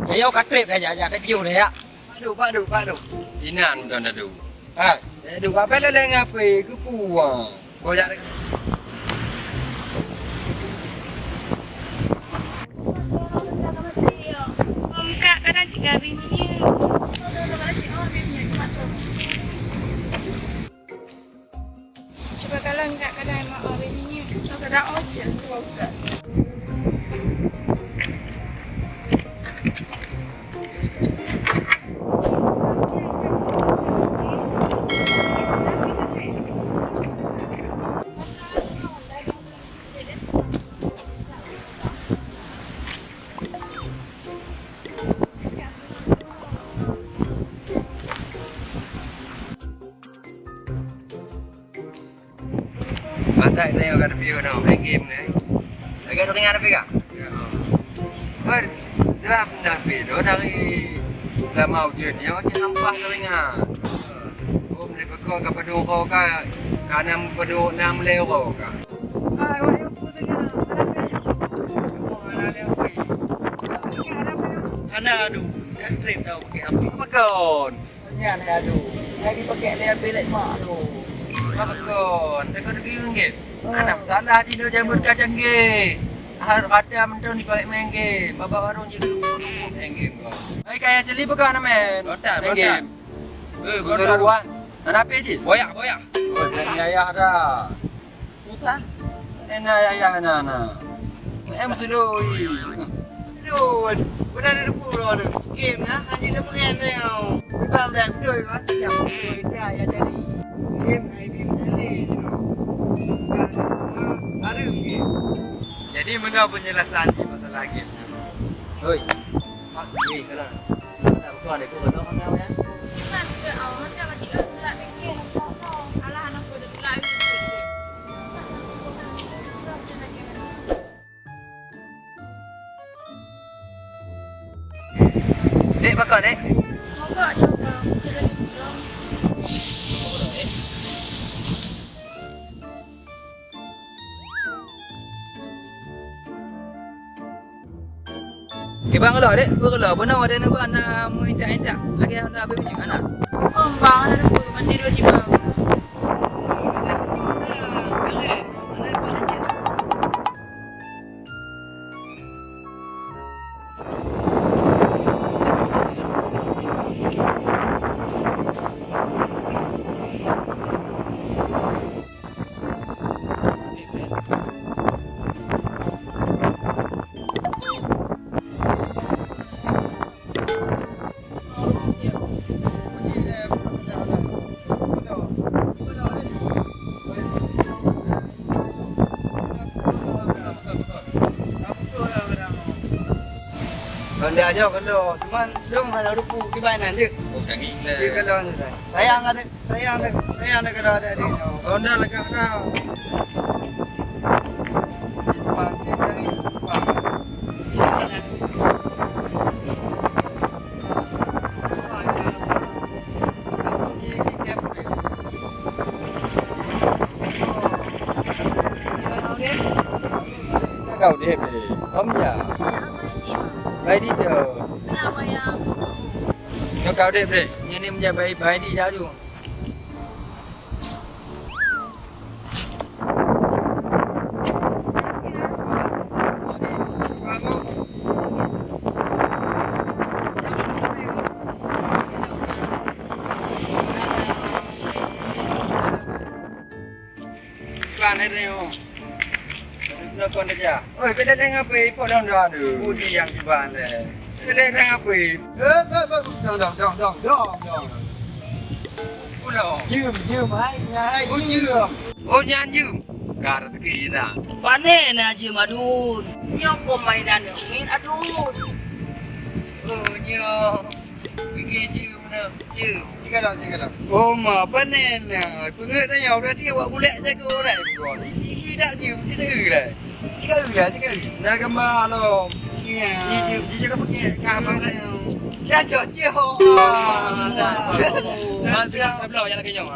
Ayo kat trip aja kat view ni ya. Pak du. Inan dah dah du. Ha, du apa le ngapai ke puang. Koyak ni. Kak, kadang juga bininya. Coba kalau enggak kadang mak bininya. Coba kadang ojek tua budak. Batai saya akan review now, main game ni. Agak tu tengah apa kah? Ber, dalam dah video dari dah mau je ni, macam sampah tu tengah. Oh, mereka kau ke pedu kau ke, kanam pedu 6 leo kah? Ai, oi aku tengah. Ana adu. Kat trip dah pakai apa? Apa kau? Nya nak adu. Lagi pakai le bilik mak tu. Apa kau? Tak kau pergi ringgit. Ada masalah di dalam jambut kacang game. Ada mentu ni pakai main game. Bapa baru je main game kau. Hai kaya seli bukan nama main. Main game. Keseruan. Nak apa je? Boyak. Oh, dan ayah dah. Hutan. Ayah na. Em seloi. Aduh, benar ada pura tu. Game lah, hanya dia pengen dia. Bukan dah betul kan? Yang dia ya jadi. Game ni. Ada game. Jadi mana penjelasan ni masalah game? Oi. Mak ni kalau. Tak betul ada kau tahu mana ya? Kan ke awak macam lagi gelak fikir. Alah anak aku dah gelak fikir. Dek bakar dek. Mogok juga. Jalan pulang. Bang kalau dek, kalau benar ada nak anak mu indak lagi ada apa punya anak. Bang, ada aku mandi dua jam. Dia aja kalau cuman dia hanya rupu di banan je. Oh, dah gila. Dia kalau ni. Sayang ada kalau ada dia. Oh, dah lagak dah. Kau deh, om ya. Baik di tu. Kenapa yang? Kau deh, bre. Yang ni menjadi baik di jaju. Plan ni yo. Nak kau aja. Oi, bela dengan apa? Ipot dah tu. Putih yang ciban le. Bela dengan apa? Dong. Pulau. Jum hai. Oh, jum. Oh, nyan jum. Kar tu kita. Panen aja madun. Nyok mainan main adun. Oh, nyo. Pergi jum mana? Jum. Cikalah. Oh, ma panen. Pengat dah berarti awak boleh jaga orang buat. Iki dak jum sini lah. Cikalah. Nak gambar lo. Ya. Dia cakap pakai gambar kan. Dah jauh. Mantap. Mantap. Belau yang lagi nyong.